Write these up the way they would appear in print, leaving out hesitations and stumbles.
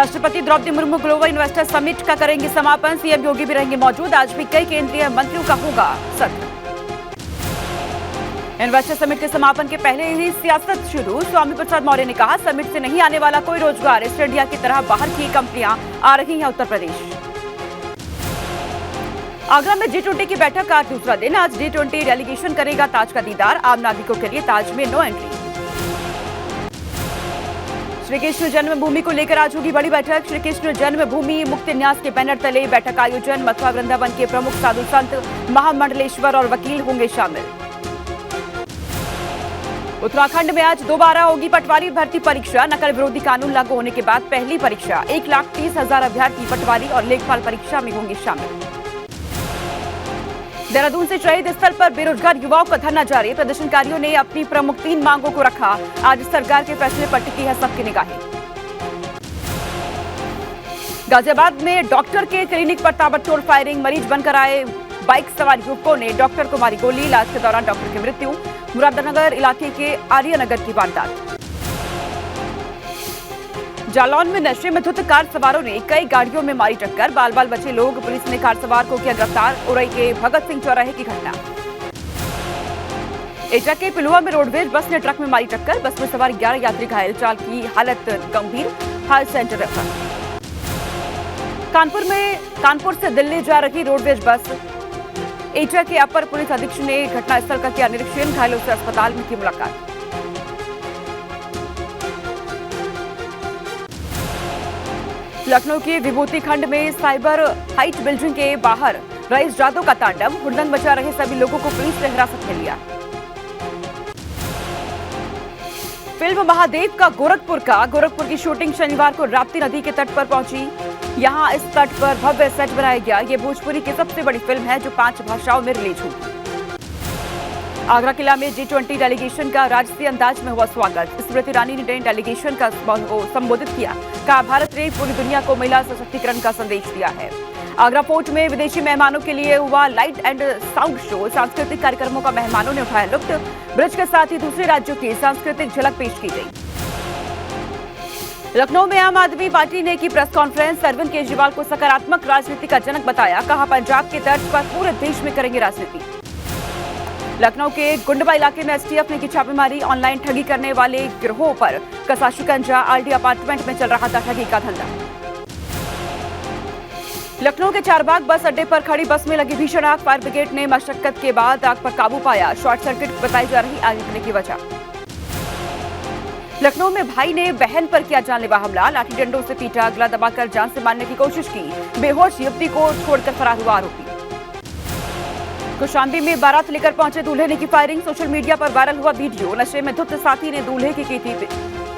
राष्ट्रपति Draupadi Murmu global investor summit का करेंगे समापन। सीएम योगी भी रहेंगे मौजूद। आज भी कई केंद्रीय मंत्रियों का होगा सत्र। इन्वेस्टर समिट के समापन के पहले ही सियासत शुरू। स्वामी प्रसाद मौर्य ने कहा, समिट से नहीं आने वाला कोई रोजगार। ईस्ट इंडिया की तरह बाहर की कंपनियां आ रही हैं उत्तर प्रदेश। आगरा में G20 की बैठक का दूसरा दिन। आज G20 डेलीगेशन करेगा ताज का दीदार। आम नागरिकों के लिए ताज में नो एंट्री। श्री कृष्ण जन्मभूमि को लेकर आज होगी बड़ी बैठक। श्री कृष्ण जन्मभूमि मुक्ति न्यास के बैनर तले बैठक का आयोजन। मथुरा वृंदावन के प्रमुख साधु संत, महामंडलेश्वर और वकील होंगे शामिल। उत्तराखंड में आज दोबारा होगी पटवारी भर्ती परीक्षा। नकल विरोधी कानून लागू होने के बाद पहली परीक्षा। 1,30,000 अभ्यर्थी पटवारी और लेखपाल परीक्षा में होंगे शामिल। देहरादून से शहीद स्थल पर बेरोजगार युवाओं का धरना जारी। प्रदर्शनकारियों ने अपनी प्रमुख 3 मांगों को रखा। आज सरकार के फैसले पर टिकी है सबकी निगाहें। गाजियाबाद में डॉक्टर के क्लिनिक पर ताबड़तोड़ फायरिंग। मरीज बनकर आए बाइक सवार युवकों ने डॉक्टर को मारी गोली। इलाज के दौरान डॉक्टर की मृत्यु। मुरादानगर इलाके के आर्यनगर की वारदात। जालौन में नशे में धुत कार सवारों ने कई गाड़ियों में मारी टक्कर। बाल बाल बचे लोग। पुलिस ने कार सवार को किया गिरफ्तार। उरई के भगत सिंह चौराहे की घटना। एटा के पिलुआ में रोडवेज बस ने ट्रक में मारी टक्कर। बस में सवार 11 यात्री घायल। चालक की हालत गंभीर, हाल सेंटर रेफर। कानपुर से दिल्ली जा रही रोडवेज बस। एटा के अपर पुलिस अधीक्षक ने घटनास्थल का किया निरीक्षण। घायलों से अस्पताल में की मुलाकात। लखनऊ के विभूति खंड में साइबर हाइट बिल्डिंग के बाहर रईस जादव का तांडव। हुड़दंग बचा रहे सभी लोगों को पुलिस ने हिरासत में लिया। फिल्म महादेव का गोरखपुर की शूटिंग शनिवार को राप्ती नदी के तट पर पहुंची। यहां इस तट पर भव्य सेट बनाया गया। ये भोजपुरी की सबसे बड़ी फिल्म है जो 5 भाषाओं में रिलीज हुई। आगरा किला में G20 डेलीगेशन का राजसी अंदाज में हुआ स्वागत। स्मृति ईरानी ने डेलीगेशन का संबोधित किया। कहा, भारत ने पूरी दुनिया को महिला सशक्तिकरण का संदेश दिया है। आगरा फोर्ट में विदेशी मेहमानों के लिए हुआ लाइट एंड साउंड शो। सांस्कृतिक कार्यक्रमों का मेहमानों ने उठाया लुत्फ। ब्रिज के साथ ही दूसरे राज्यों की सांस्कृतिक झलक पेश की गई। लखनऊ में आम आदमी पार्टी ने की प्रेस कॉन्फ्रेंस। अरविंद केजरीवाल को सकारात्मक राजनीति का जनक बताया। कहा, पंजाब के तर्ज पर पूरे देश में करेंगे राजनीति। लखनऊ के गुंडबा इलाके में एसटीएफ ने की छापेमारी। ऑनलाइन ठगी करने वाले गिरोह पर कसा शिकंजा। आरडी अपार्टमेंट में चल रहा था ठगी का धंधा। लखनऊ के चारबाग बस अड्डे पर खड़ी बस में लगी भीषण आग। फायर ब्रिगेड ने मशक्कत के बाद आग पर काबू पाया। शॉर्ट सर्किट बताई जा रही आग लगने की वजह। लखनऊ में भाई ने बहन पर किया जानलेवा हमला। लाठी डंडों से पीटा, गला दबाकर जान से मारने की कोशिश की। बेहोश युवती को छोड़कर फरार हुआ आरोपी। कौशाम्बी में बारात लेकर पहुंचे दूल्हे ने की फायरिंग। सोशल मीडिया पर वायरल हुआ वीडियो। नशे में धुत साथी ने दूल्हे की थी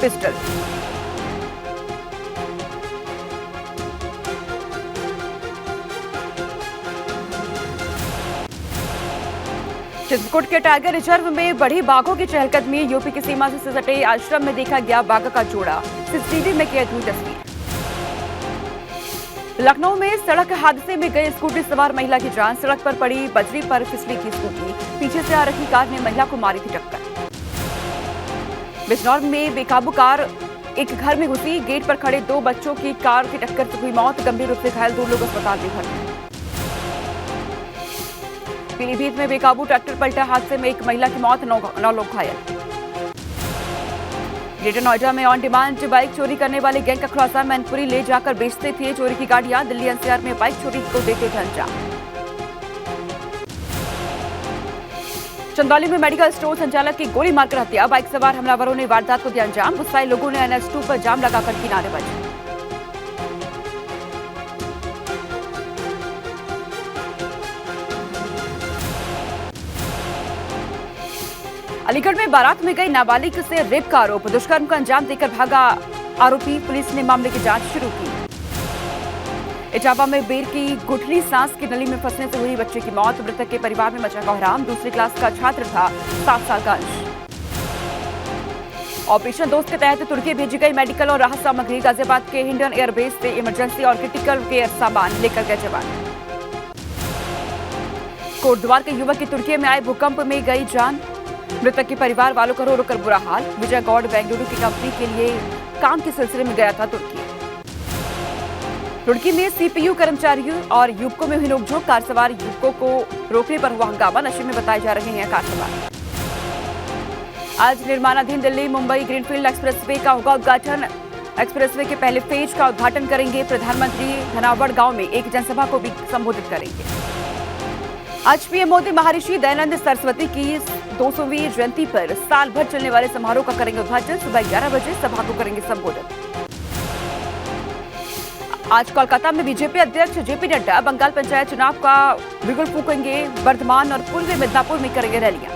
पिस्टल। चित्रकूट के टाइगर रिजर्व में बढ़ी बाघों की चहलकदमी। यूपी की सीमा से सटे आश्रम में देखा गया बाघ का जोड़ा। सीसीटीवी में कैद हुई तस्वीर। लखनऊ में सड़क हादसे में गई स्कूटी सवार महिला की जान। सड़क पर पड़ी बजरी पर फिसली की स्कूटी। पीछे से आ रही कार ने महिला को मारी थी टक्कर। बिजनौर में बेकाबू कार एक घर में घुसी। गेट पर खड़े 2 बच्चों की कार की टक्कर से हुई मौत। गंभीर रूप से घायल 2 लोग अस्पताल में भर्ती। पीलीभीत में बेकाबू ट्रैक्टर पलटा। हादसे में एक महिला की मौत, 9 लोग घायल। ग्रेटर नोएडा में ऑन डिमांड बाइक चोरी करने वाले गैंग का खुलासा। मैनपुरी ले जाकर बेचते थे चोरी की गाड़ियां। दिल्ली एनसीआर में बाइक चोरी को देते थे अंजाम। चंदौली में मेडिकल स्टोर संचालक की गोली मारकर हत्या। बाइक सवार हमलावरों ने वारदात को दिया अंजाम। गुस्साए लोगों ने NH2 पर जाम लगाकर की नारेबाजी। अलीगढ़ में बारात में गई नाबालिग से रेप का आरोप। दुष्कर्म का अंजाम देकर भागा आरोपी। पुलिस ने मामले की जांच शुरू की। इटावा में बेर की गुठली सांस की नली में फंसने से हुई बच्चे की मौत। मृतक के परिवार में मचा कोहराम। दूसरी क्लास का छात्र था, 7 साल का अंश। ऑपरेशन दोस्त के तहत तुर्की भेजी गई मेडिकल और राहत सामग्री। गाजियाबाद के हिंडन एयरबेस से इमरजेंसी और क्रिटिकल केयर सामान लेकर गए जवान। कोटद्वार के युवक की तुर्की में आए भूकंप में गई जान। मृतक के परिवार वालों का रो रो कर बुरा हाल। विजय गौड़ बेंगलुरु की कंपनी के लिए काम के सिलसिले में गया था तुर्की। रुड़की में सीपीयू कर्मचारियों और युवकों में हुई नोकझोंक। कार सवार युवकों को रोकने पर हुआ हंगामा। नशे में बताए जा रहे हैं कार सवार। आज निर्माणाधीन दिल्ली मुंबई ग्रीनफील्ड एक्सप्रेसवे का होगा उद्घाटन। एक्सप्रेसवे के पहले फेज का उद्घाटन करेंगे प्रधानमंत्री। धनावड़ गांव में एक जनसभा को भी संबोधित करेंगे। आज पीएम मोदी महर्षि दयानंद सरस्वती की 200वीं जयंती पर साल भर चलने वाले समारोह का करेंगे उद्घाटन। सुबह 11 बजे सभा को करेंगे संबोधित। आज कोलकाता में बीजेपी अध्यक्ष जेपी नड्डा बंगाल पंचायत चुनाव का बिगुल फूकेंगे। वर्धमान और पूर्वी मिदनापुर में करेंगे रैलियां।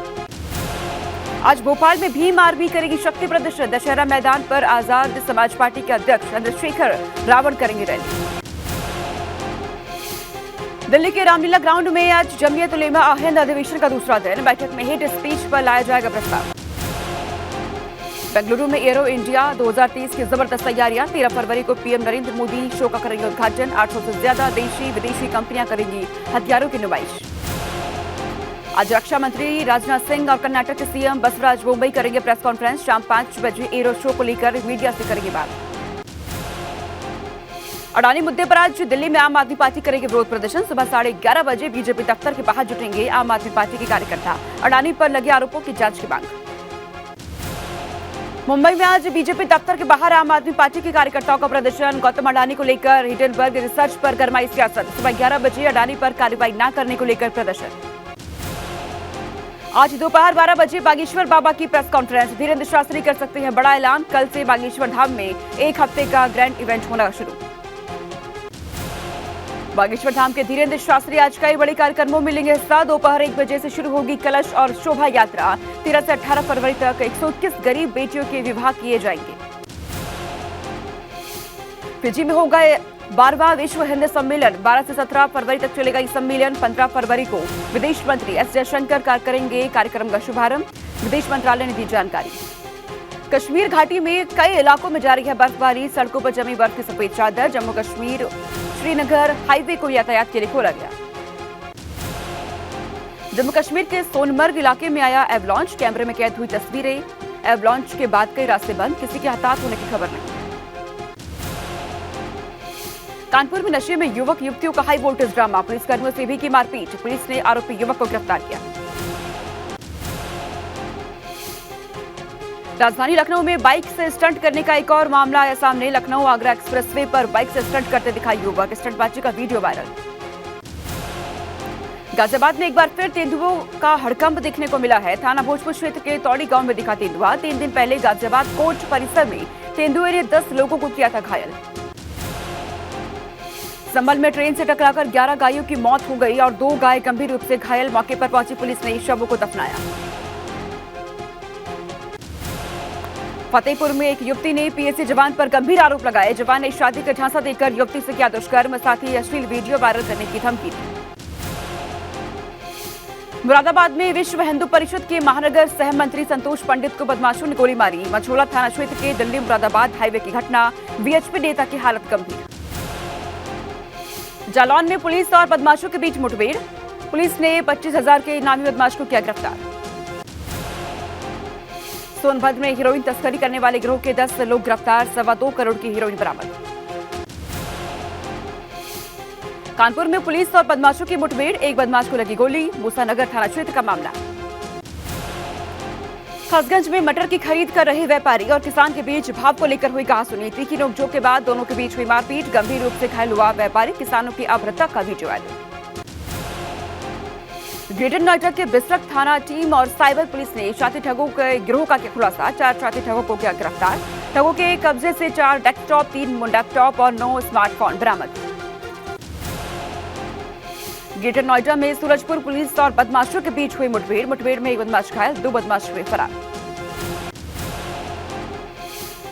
आज भोपाल में भीम आर्मी करेगी शक्ति प्रदर्शन। दशहरा मैदान पर आजाद समाज पार्टी के अध्यक्ष चंद्रशेखर रावण करेंगे रैली। दिल्ली के रामलीला ग्राउंड में आज जमीयत उलेमा हिंद अधिवेशन का दूसरा दिन। बैठक में हेट स्पीच पर लाया जाएगा प्रस्ताव। बेंगलुरु में एरो इंडिया 2023 की जबरदस्त तैयारियां। 13 फरवरी को पीएम नरेंद्र मोदी शो का करेंगे उद्घाटन। 800 से ज्यादा देशी विदेशी कंपनियां करेंगी हथियारों की नुमाइश। आज रक्षा मंत्री राजनाथ सिंह और कर्नाटक के सीएम बसवराज बोम्मई करेंगे प्रेस कॉन्फ्रेंस। शाम 5 बजे एरो शो को लेकर मीडिया से करेंगे बात। अडानी मुद्दे पर आज दिल्ली में आम आदमी पार्टी करेगी विरोध प्रदर्शन। सुबह 11:30 बजे बीजेपी दफ्तर के बाहर जुटेंगे आम आदमी पार्टी के कार्यकर्ता। अडानी पर लगे आरोपों की जांच की मांग। मुंबई में आज बीजेपी दफ्तर के बाहर आम आदमी पार्टी के कार्यकर्ताओं का प्रदर्शन। गौतम अडानी को लेकर हिडेनबर्ग रिसर्च पर गरमाई सियासत। सुबह 11 बजे अडानी पर कार्रवाई न करने को लेकर प्रदर्शन। आज दोपहर 12 बजे बागेश्वर बाबा की प्रेस कॉन्फ्रेंस। धीरेन्द्र शास्त्री कर सकते हैं बड़ा ऐलान। कल से बागेश्वर धाम में एक हफ्ते का ग्रैंड इवेंट होना शुरू। बागेश्वर धाम के धीरेन्द्र शास्त्री आज कई बड़े कार्यक्रमों में लेंगे हिस्सा। दोपहर 1 बजे से शुरू होगी कलश और शोभा यात्रा। 13 से 18 फरवरी तक 121 गरीब बेटियों के विवाह किए जाएंगे। फिजी में होगा 12वां विश्व हिंदी सम्मेलन। 12 से 17 फरवरी तक चलेगा ये सम्मेलन। 15 फरवरी को विदेश मंत्री एस जयशंकर करेंगे कार्यक्रम का शुभारंभ। विदेश मंत्रालय ने दी जानकारी। कश्मीर घाटी में कई इलाकों में जारी है बर्फबारी। सड़कों पर जमी बर्फ की सफेद चादर। जम्मू कश्मीर श्रीनगर हाईवे को यातायात के लिए खोला गया। जम्मू कश्मीर के सोनमर्ग इलाके में आया एवलांच। कैमरे में कैद हुई तस्वीरें। एवलांच के बाद कई रास्ते बंद। किसी के हताहत होने की खबर नहीं। कानपुर में नशे में युवक युवतियों का हाई वोल्टेज ड्रामा। पुलिसकर्मियों से भी की मारपीट। पुलिस ने आरोपी युवक को गिरफ्तार किया। राजधानी लखनऊ में बाइक से स्टंट करने का एक और मामला आया सामने। लखनऊ आगरा एक्सप्रेसवे पर बाइक से स्टंट करते दिखाई युवक। स्टंटबाजी का वीडियो वायरल। गाजियाबाद में एक बार फिर तेंदुओं का हड़कंप देखने को मिला है। थाना भोजपुर क्षेत्र के तौड़ी गांव में दिखा तेंदुआ। 3 दिन पहले गाजियाबाद कोर्ट परिसर में तेंदुए ने 10 लोगों को किया था घायल। संभल में ट्रेन से टकराकर 11 गायों की मौत हो गई और 2 गाय गंभीर रूप से घायल। मौके पर पहुंची पुलिस ने शवों को दफनाया। फतेहपुर में एक युवती ने पीएसी जवान पर गंभीर आरोप लगाए। जवान ने शादी का झांसा देकर युवती से किया दुष्कर्म। साथ ही अश्लील वीडियो वायरल करने की धमकी दी। मुरादाबाद में विश्व हिंदू परिषद के महानगर सह मंत्री संतोष पंडित को बदमाशों ने गोली मारी। मझोला थाना क्षेत्र के दिल्ली मुरादाबाद हाईवे की घटना। वीएचपी नेता की हालत गंभीर। जालौन में पुलिस और बदमाशों के बीच मुठभेड़। पुलिस ने 25,000 के इनामी बदमाश को किया गिरफ्तार। सोनभद्र में हीरोइन तस्करी करने वाले गिरोह के 10 लोग गिरफ्तार। 2.25 करोड़ की हीरोइन बरामद। कानपुर में पुलिस और बदमाशों की मुठभेड़। एक बदमाश को लगी गोली। मूसानगर थाना क्षेत्र का मामला। हसगंज में मटर की खरीद कर रहे व्यापारी और किसान के बीच भाव को लेकर हुई कहासुनी। तीखी नोकझोंक के बाद दोनों के बीच हुई मारपीट। गंभीर रूप से घायल हुआ व्यापारी। किसानों की अभद्रता का वीडियो वायरल। ग्रेटर नोएडा के बिसरख थाना टीम और साइबर पुलिस ने शातिर ठगों के गिरोह का किया खुलासा। 4 शातिर ठगों को किया गिरफ्तार। ठगों के कब्जे से 4 डेस्कटॉप, 3 लैपटॉप और 9 स्मार्टफोन बरामद। ग्रेटर नोएडा में सूरजपुर पुलिस और बदमाशों के बीच हुई मुठभेड़। मुठभेड़ में एक बदमाश घायल, 2 बदमाश हुए फरार।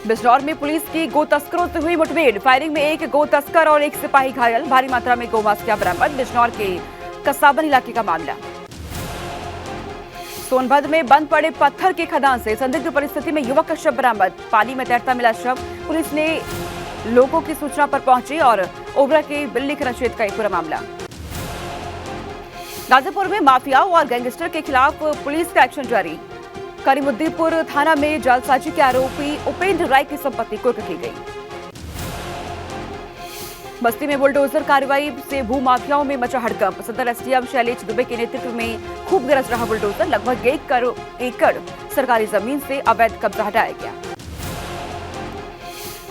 बिजनौर में पुलिस की गो तस्करों से हुई मुठभेड़। फायरिंग में एक गो तस्कर और एक सिपाही घायल। भारी मात्रा में गोमांस किया बरामद। बिजनौर के कसाबन इलाके का मामला। सोनभद्र में बंद पड़े पत्थर के खदान से संदिग्ध परिस्थिति में युवक का शव बरामद। पानी में तैरता मिला शव। पुलिस ने लोगों की सूचना पर पहुंची और ओबरा के बिल्ली खनन क्षेत्र का एक पूरा मामला। गाजीपुर में माफियाओं और गैंगस्टर के खिलाफ पुलिस का एक्शन जारी। करीमुद्दीपुर थाना में जालसाजी के आरोपी उपेंद्र राय की संपत्ति कुर्क की गई। बस्ती में बुलडोजर कार्रवाई से भू माफियाओं में मचा हड़कंप। सदर एसडीएम शैलेश दुबे के नेतृत्व में खूब गरज रहा बुलडोजर। लगभग 1 एकड़ सरकारी जमीन से अवैध कब्जा हटाया गया।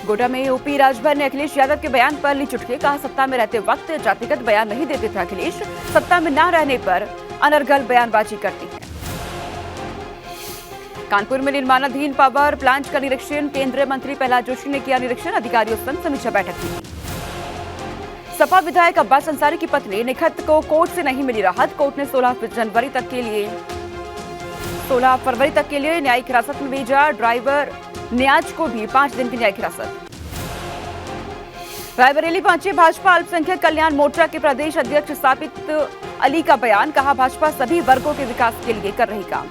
गोड्डा में यूपी राजभर ने अखिलेश यादव के बयान पर ली चुटकी। कहा, सत्ता में रहते वक्त जातिगत बयान नहीं देते थे अखिलेश, सत्ता में न रहने पर अनर्गल बयानबाजी करती है। कानपुर में निर्माणाधीन पावर प्लांट का निरीक्षण। केंद्रीय मंत्री प्रहलाद जोशी ने किया निरीक्षण। अधिकारियों संग समीक्षा बैठक की। सपा विधायक अब्बास अंसारी की पत्नी निखत को कोर्ट से नहीं मिली राहत। कोर्ट ने 16 फरवरी तक के लिए न्यायिक हिरासत में भेजा। ड्राइवर नियाज को भी 5 दिन की न्यायिक हिरासत। रायबरेली पहुंचे भाजपा अल्पसंख्यक कल्याण मोर्चा के प्रदेश अध्यक्ष साबित अली का बयान। कहा, भाजपा सभी वर्गों के विकास के लिए कर रही काम।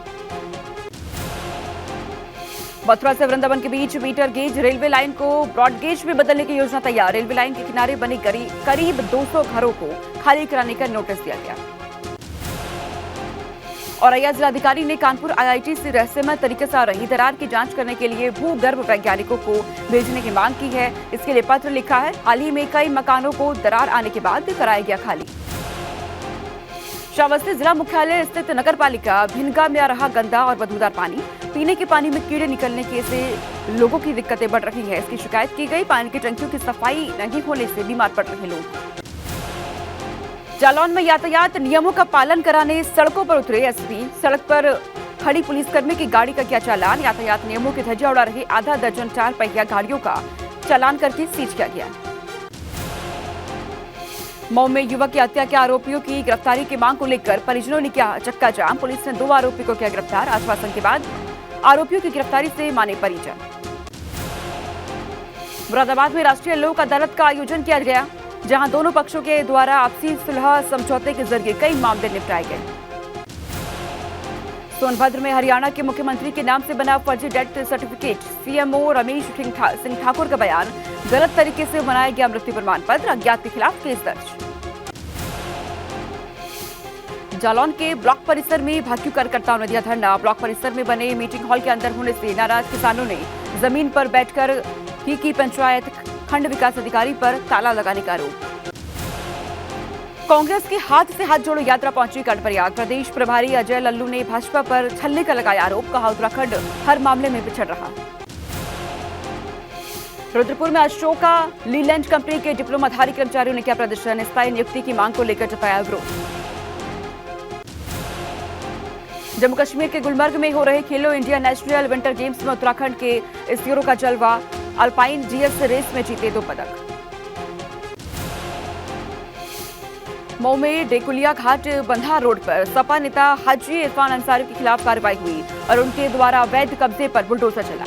मथुरा से वृंदावन के बीच मीटर गेज रेलवे लाइन को ब्रॉड गेज में बदलने की योजना तैयार। रेलवे लाइन के किनारे बने करीब 200 घरों को खाली कराने का नोटिस दिया गया। औरैया जिलाधिकारी ने कानपुर आईआईटी से रहस्यमय तरीके से आ रही दरार की जांच करने के लिए भूगर्भ वैज्ञानिकों को भेजने की मांग की है। इसके लिए पत्र लिखा है। हाल ही में कई मकानों को दरार आने के बाद कराया गया खाली। श्रावस्ती जिला मुख्यालय स्थित नगर पालिका भिनगा में आ रहा गंदा और बदबूदार पानी। पीने के पानी में कीड़े निकलने के से लोगों की दिक्कतें बढ़ रही है। इसकी शिकायत की गई। पानी की टंकियों की सफाई नहीं होने से बीमार पड़ रहे लोग। जालौन में यातायात नियमों का पालन कराने सड़कों पर उतरे एसपी। सड़क पर खड़ी पुलिसकर्मी की गाड़ी का किया चालान। यातायात नियमों की धज्जियां उड़ा रही आधा दर्जन 4 पहिया गाड़ियों का चालान करके सीज किया गया। मऊ में युवक की हत्या के आरोपियों की गिरफ्तारी की मांग को लेकर परिजनों ने किया चक्का जाम। पुलिस ने 2 आरोपी को किया गिरफ्तार। आश्वासन के बाद आरोपियों की गिरफ्तारी से माने परिजन। मुरादाबाद में राष्ट्रीय लोक अदालत का आयोजन किया गया, जहां दोनों पक्षों के द्वारा आपसी सुलह समझौते के जरिए कई मामले निपटाए गए। सोनभद्र में हरियाणा के मुख्यमंत्री के नाम से बना फर्जी death certificate. CMO Ramesh Singh Thakur का बयान, गलत तरीके से बनाया गया मृत्यु प्रमाण पत्र। अज्ञात के खिलाफ केस दर्ज। जालौन के ब्लॉक परिसर में भाजपा कार्यकर्ताओं ने दिया धरना। ब्लॉक परिसर में बने मीटिंग हॉल के अंदर होने से नाराज किसानों ने जमीन पर बैठकर ही की पंचायत खंड विकास अधिकारी पर ताला लगाने का आरोप। कांग्रेस के हाथ से हाथ जोड़ो यात्रा पहुंची कर्णप्रयाग। प्रदेश प्रभारी अजय लल्लू ने भाजपा पर छलने का लगाया आरोप। कहा, उत्तराखंड हर मामले में पिछड़ रहा। रुद्रपुर में अशोका लीलैंड कंपनी के डिप्लोमाधारी कर्मचारियों ने किया प्रदर्शन। स्थायी नियुक्ति की मांग को लेकर जताया विरोध। जम्मू कश्मीर के गुलमर्ग में हो रहे खेलो इंडिया नेशनल विंटर गेम्स में उत्तराखंड के इस्यूरो का जलवा। अल्पाइन जीएस रेस में जीते 2 पदक। मऊ में डेकुलिया घाट बंधा रोड पर सपा नेता हाजी इरफान अंसारी के खिलाफ कार्रवाई हुई और उनके द्वारा अवैध कब्जे पर बुलडोजर चला।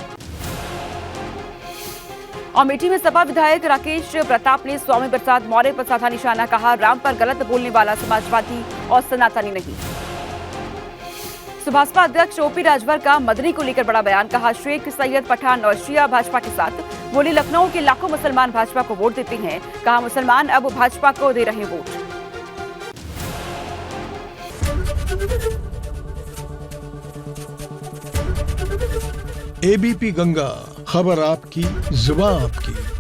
अमेठी में सपा विधायक राकेश प्रताप ने स्वामी प्रसाद मौर्य पर साधा निशाना। कहा, राम पर गलत बोलने वाला समाजवादी और सनातनी नहीं। सुभाषपा अध्यक्ष ओपी राजभर का मदनी को लेकर बड़ा बयान। कहा, शेख सैयद पठान और शिया भाजपा के साथ। बोले, लखनऊ के लाखों मुसलमान भाजपा को वोट देते हैं। कहा, मुसलमान अब भाजपा को दे रहे वोट। एबीपी गंगा, खबर आपकी, जुबान आपकी।